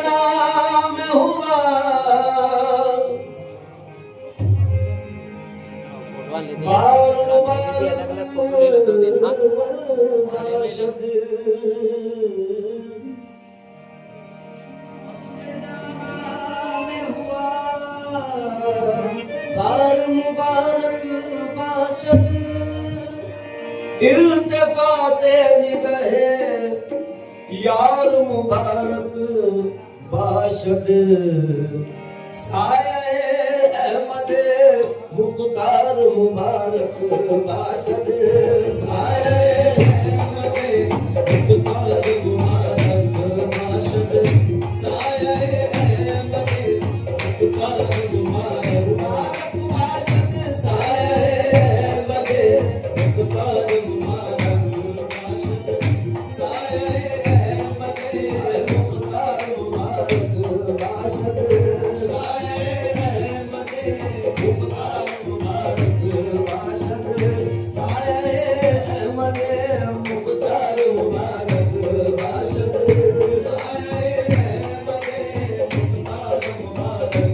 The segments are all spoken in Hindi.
नाम हुआ मुबारक बाशद इल्तिफाते निगहे यार मुबारक बाशद साये अहमद मुख्तार मुबारक बाशद साये अहमद मुख्तार मुबारक बाशद साये अहमद मुख्तार मुबारक बाशद साये अहमद मुख्तार मुबारक बाशद साये अहमद मुख्तार मुबारक बाशद साये अहमद मुख्तार मुबारक बाशद साये अहमद मुख्तार मुबारक बाशद साये अहमद मुख्तार मुबारक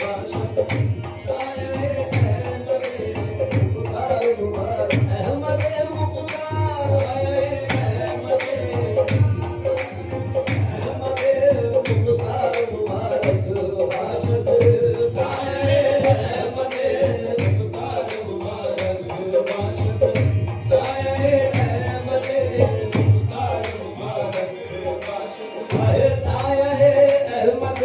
बाशद साये अहमद मुख्तार मुबारक अहमद मुख्तार अहमद मुख्तार मुबारक बाशद साये अहमद मुख्तार मुबारक बाशद साये अहमद मुख्तार मुबारक बाशद साये अहमद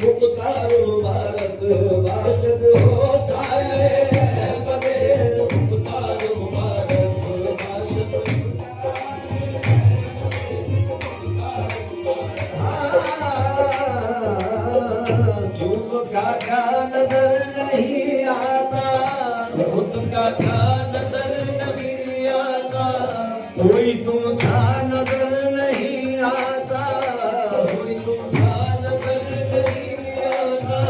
मुख्तार मुबारक बाशद हो साये अहमद मुख्तार मुबारक बाशद यूं तो काका नजर नहीं आता यूं तो काका नजर नहीं आता कोई तुम सा नजर नहीं आता कोई तुम सा नजर नहीं आता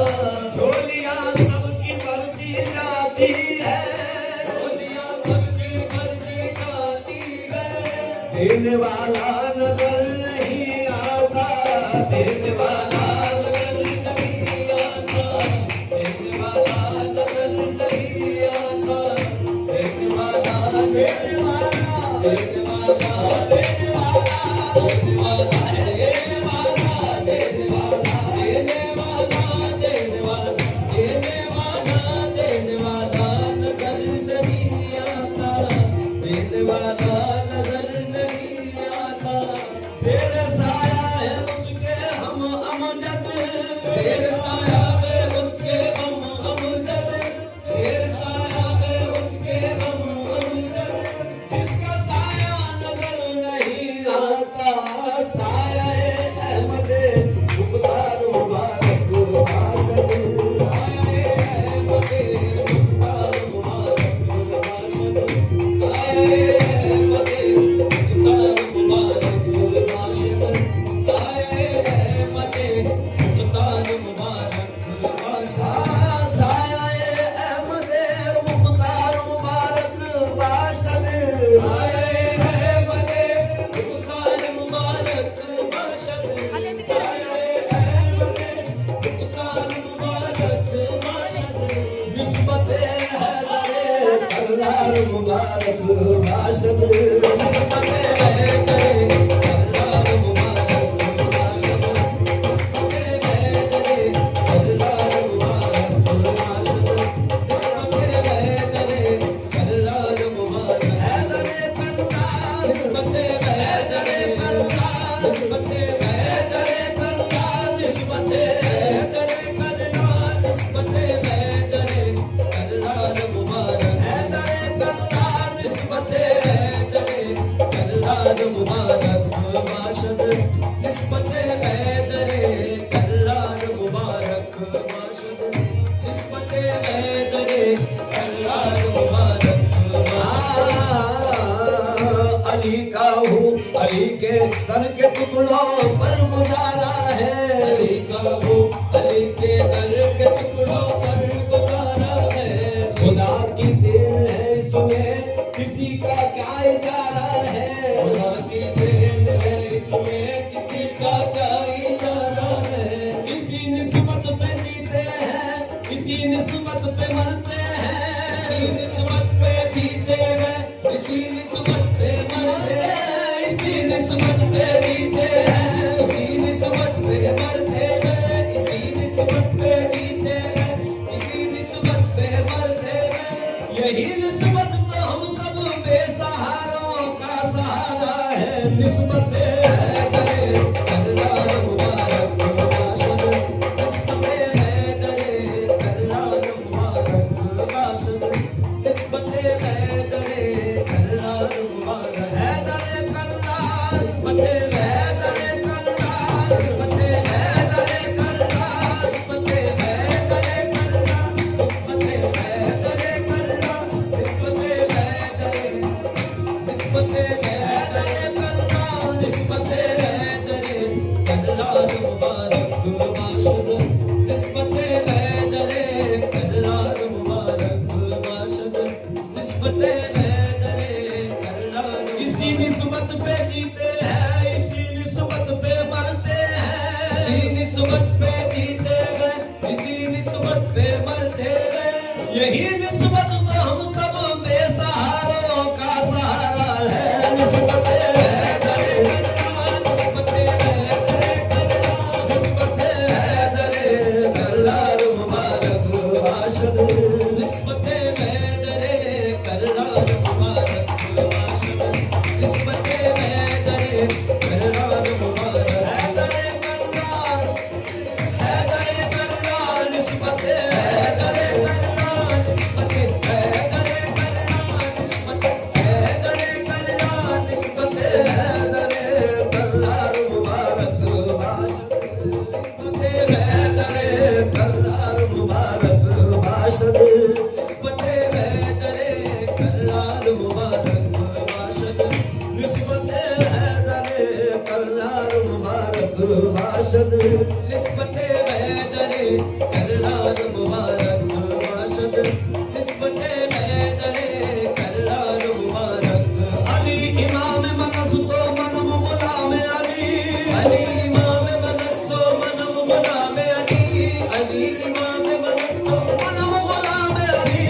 झोलियां सबकी भरती जाती है झोलियां सबकी भरती जाती है देने वाला नजर नहीं आता देने वाला नजर नहीं आता देने वाला नजर नहीं आता देने वाला देने वाला देने वाला देने वाला देने वाला देने वाला देने वाला देने वाला देने वाला देने वाला देने वाला नजर नहीं आता देने वाला नजर नहीं आता शेर साया है उसके हम अमजद शेर साया है उसके हम अमजद शेर साया है उसके हम अमजद जिसका साया नजर नहीं आता साया अहमद मुख्तार मुबारक बाशद साया अहमद मुख्तार मुबारक बाशद साया अहमद मुख्तार मुबारक बाशद साया अहमद मुख्तार मुबारक बाशद साया अहमद मुख्तार मुबारक बाशद साया अहमद मुख्तार मुबारक बाशद साया अहमद मुख्तार मुबारक बाशद निस्बत हैदर कररार मुबारक बाशद निस्बत हैदर कररार मुबारक बाशद निस्बत हैदर कररार मुबारक बाशद निस्बत हैदर कररार मुबारक हैदर कररार निस्बत हैदर कररार निस्बत हैदर कररार निस्बत हैदर कररार निस्बत हैदर कररार मुबारक हैदर कररार निस्बत हैदर कररार मुबारक बाशद निस्बत हैदर कररार मुबारक बाशद निस्बत हैदर कररार मुबारक बाशद अली का हूँ अली के तन के टुकड़ों पर गुजारा है अली का हूँ अली के दर के टुकड़ों पर गुजारा है खुदा की देन है इसमें किसी का क्या इजारा है खुदा की देन है इसमें किसी का क्या इजारा निस्बत पे जीते गए, इसी निस्बत पे मरते गए। यही निस्बत तो हम सब बेसहारों का सहारा है। निस्बत हैदरे कररा, निस्बत हैदरे कररा, निस्बत हैदरे कररार मुबारक बाशद, निस्बत हैदरे कररार मुबारक बाशद, निस्बत हैदरे कररार मुबारक। हैदरे कररार, हैदरे कररार, निस्बत हैदरे कररार, निस्बत हैदरे कररार, निस्बत हैदरे कररार, निस्बत हैदरे कररार मुबारक बाशद, निस्बत हैदरे कररार मुबारक बाशद, निस्बत हैदरे कररार मुबारक बाशद, निस्बत हैदरे कररार मुबारक बाशद, निस्बत हैदरे कररार मुबारक बाशद, निस्बत हैदरे कररार मुबारक। अली इमाम मनस्तो मनम गुलाम अली, अली इमाम मनस्तो मनम गुलाम अली, अली इमाम मनस्तो मनम गुलाम अली,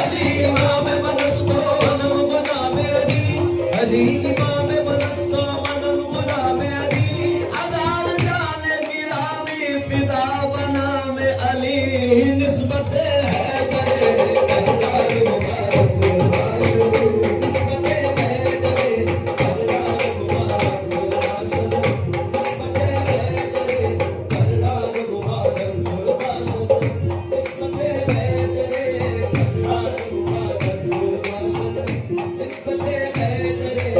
अली इमाम मनस्तो मनम गुलाम अली, अली इमाम मनस्तो मनम गुलाम अली। हजार जाने गिरामी फिदा बना में अली, निस्बत हैदरे कररार मुबारक बाशद, निस्बत हैदरे कररार मुबारक बाशद, निस्बत हैदरे कररार मुबारक बाशद, निस्बत हैदरे कररार मुबारक बाशद, निस्बत हैदरे।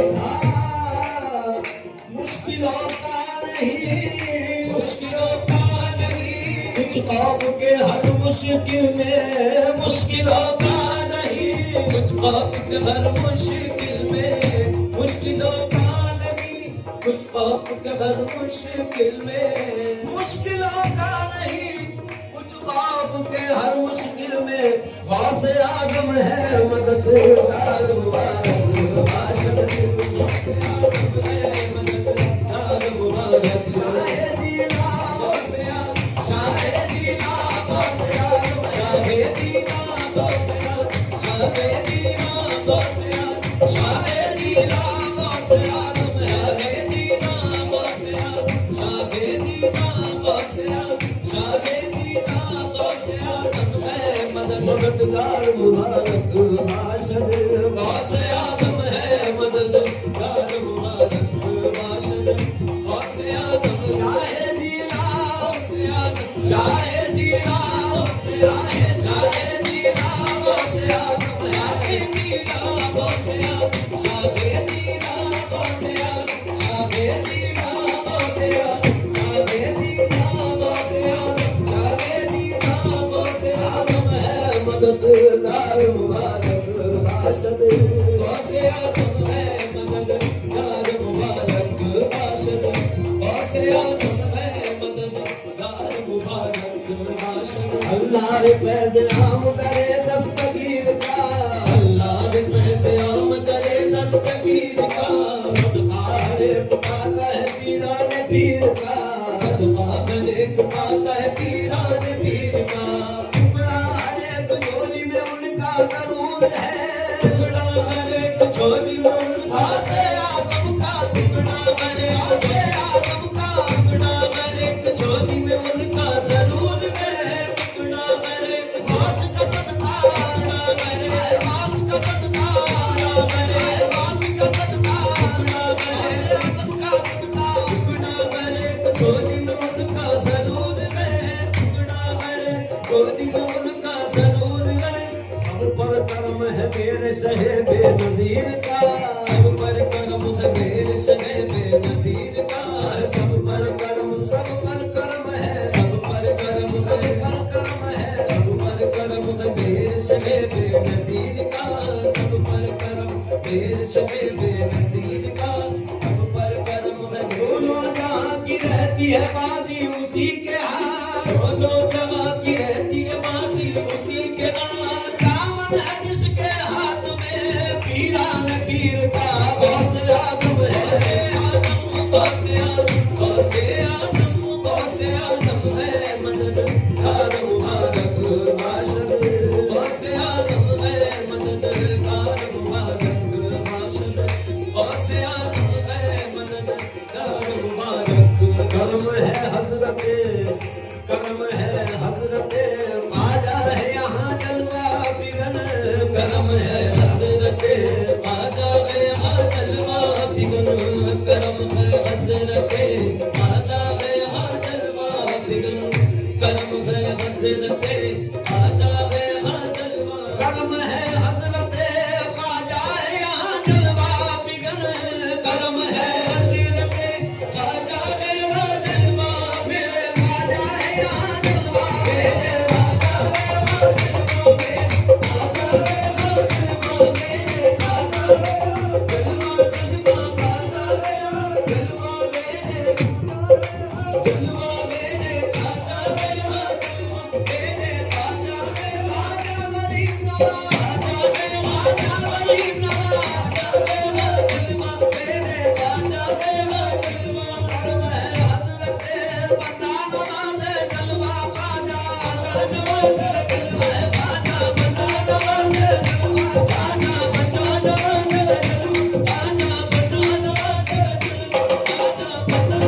मुश्किलों का नहीं, मुश्किलों का नहीं, कुछ ख्वाब के हर मुश्किल में, मुश्किलों का नहीं, कुछ ख्वाब के हर मुश्किल में, मुश्किलों का नहीं, कुछ ख्वाब के हर मुश्किल में, मुश्किलों का नहीं, कुछ ख्वाब के हर मुश्किल में। गौसे आज़म है मददगार मुबारक बाशद, गौसे आज़म है मददगार मुबारक। शाहे दीना गौसे आज़म, शाहे दीना गौसे आज़म, शाहे दीना गौसे आज़म, शाहे दीना गौसे आज़म, शाहे दीना गौसे आज़म, शाहे दीना गौसे आज़म, शाहे दीना गौसे आज़म, शाहे दीना गौसे आज़म है मददगार मुबारक बाशद। गौसे आज़म है मददगार मुबारक बाशद, गौसे आज़म शाहे दीना गौसे आज़म, शाहे दीना गौसे आज़म, शाहे दीना गौसे आज़म, शाहे दीना गौसे आज़म, शाहे दीना गौसे आज़म, शाहे दीना गौसे आज़म, शाहे दीना गौसे आज़म, शाहे दीना गौसे आज़म है मददगार मुबारक बाशद। गौसे आज़म है मददगार मुबारक बाशद, गौसे आज़म है मददगार मुबारक बाशद। अल्लाह रे फैज़ आम करे दस्तगीर का, अल्लाह रे फैज़ आम करे दस्तगीर का। सदका हर एक पाता है पीरान पीर का, सदका हर एक पाता है पीरान पीर का। टुकड़ा हर एक झोली में उनका जरूर है, टुकड़ा हर एक झोली में उनका से आज़म का, टुकड़ा हर एक आज़म का, टुकड़ा हर एक झोली में उनका जरूर है। टुकड़ा हर एक खास का सदका, टुकड़ा हर एक खास का सदका, टुकड़ा हर एक खास का सदका, टुकड़ा हर एक आज़म का सदका, टुकड़ा हर एक झोली में उनका जरूर है, टुकड़ा हर एक झोली में उनका जरूर है। सब पर करम है मेरे शहे बेनज़ीर का, सब पर करम है मेरे शहे बेनज़ीर का। सब पर करम, सब पर करम है, सब पर करम, सब पर करम है, सब पर करम है मेरे शहे बेनज़ीर का। सब पर करम मेरे शहे बेनज़ीर का, सब पर करम है। दोनों जहां की रहती है बाजी उसी के हाथ, दोनों जहां की रहती है बाजी उसी के हाथ। दामन है जिसके हाथ में पीरान पीर का, गौसे आज़म है, गौसे आज़म, गौसे आज़म, गौसे आज़म, हजरत करम है हजरत ख्वाजा है यहाँ जलवा फिगन करम है हजरत ख्वाजा है यहाँ जलवा फिगन करम है हजरत ख्वाजा है यहाँ जलवा फिगन करम है हजरत ख्वाजा है यहाँ जलवा करम है हजरत ख्वाजा है यहाँ जलवा फिगन करम है हजरत ख्वाजा है यहाँ जलवा मेरे ख्वाजा है यहाँ जलवा मेरे ख्वाजा है यहाँ जलवा मेरे ख्वाजा है यहाँ जलवा मेरे ख्वाजा है जलवा जलवा ख्वाजा है यहाँ जलवा मेरे जलवा मेरे ख्वाजा है यहाँ जलवा मेरे ख्वाजा है ख्वाजा गरीब नवाजा है ख्वाजा गरीब नवाजा है जलवा मेरे ख्वाजा है जलवा करम है हजरत बंदा नवाज जलवा ख्वाजा नवाज जलवा ख्वाजा बंदा नवाज जलवा ख्वाजा बंदा नवाज जलवा ख्वाजा बंदा नवाज जलवा ख्वाजा बंदा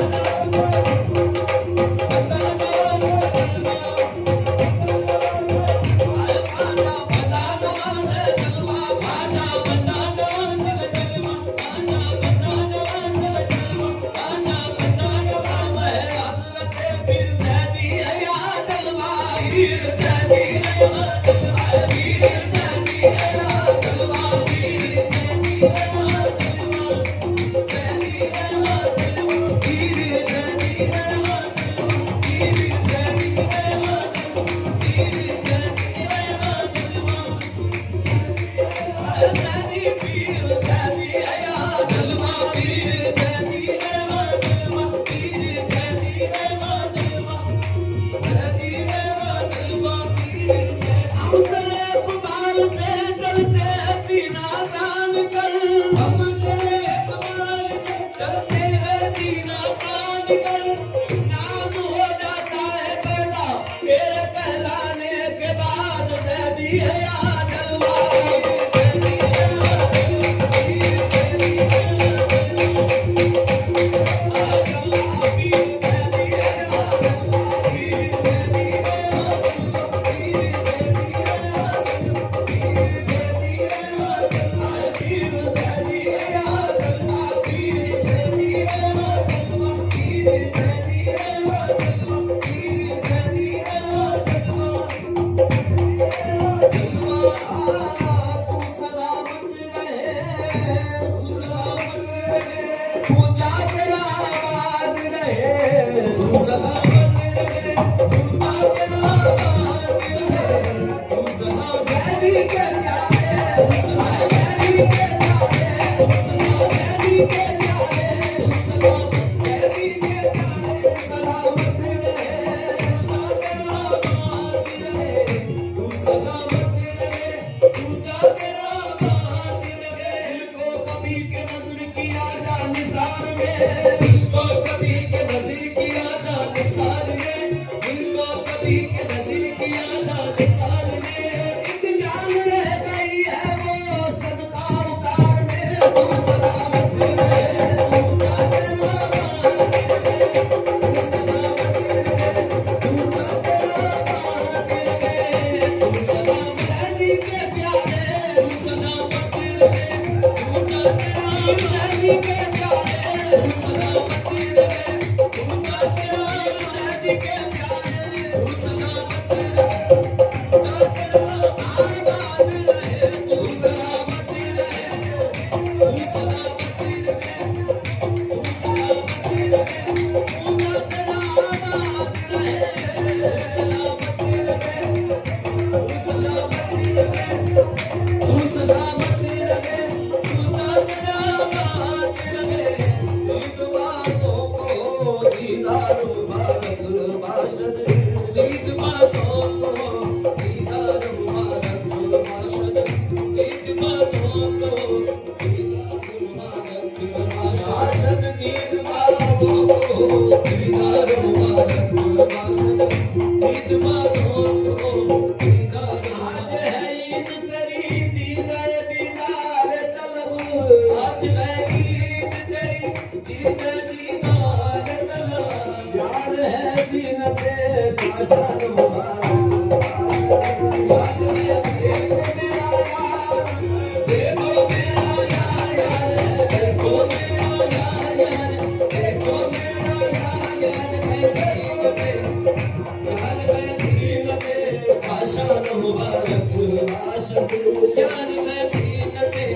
भाषण मुबारक यार देखो मेरा यार देखो मेरा यार देखो मेरा यार देखो मेरा यार कैसी लगे यार कैसी लगे भाषण मुबारक भाषण यार कैसी लगे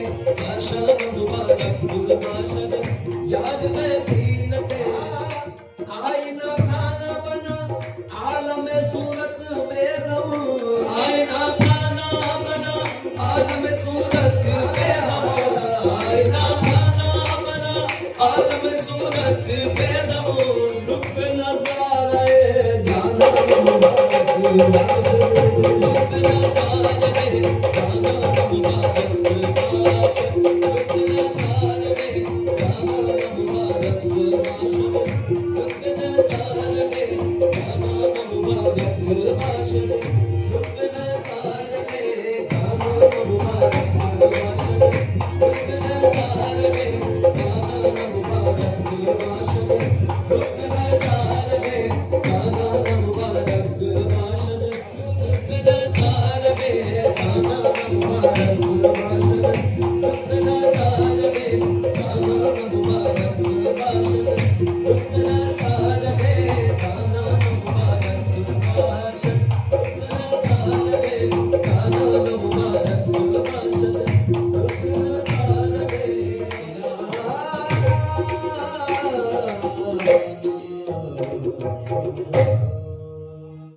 भाषण मुबारक भाषण यार कैसी लगे आईना खाना बना आलम सूरत बेगम आईना खाना बना आलम सूरत बेगम आईना खाना बना आलम सूरत बेगम लुत्फ नज़ारे जाना मुबारक लुत्फ नज़ारे जाना मुबारक भाषण लुत्फ नज़ारे जाना मुबारक भाषण लुत्फ नज़ारे जाना मुबारक भाषण लुत्फ नज़ारे जाना मुबारक भाषण लुत्फ नज़ारे जाना मुबारक भाषण लुत्फ नज़ारे जाना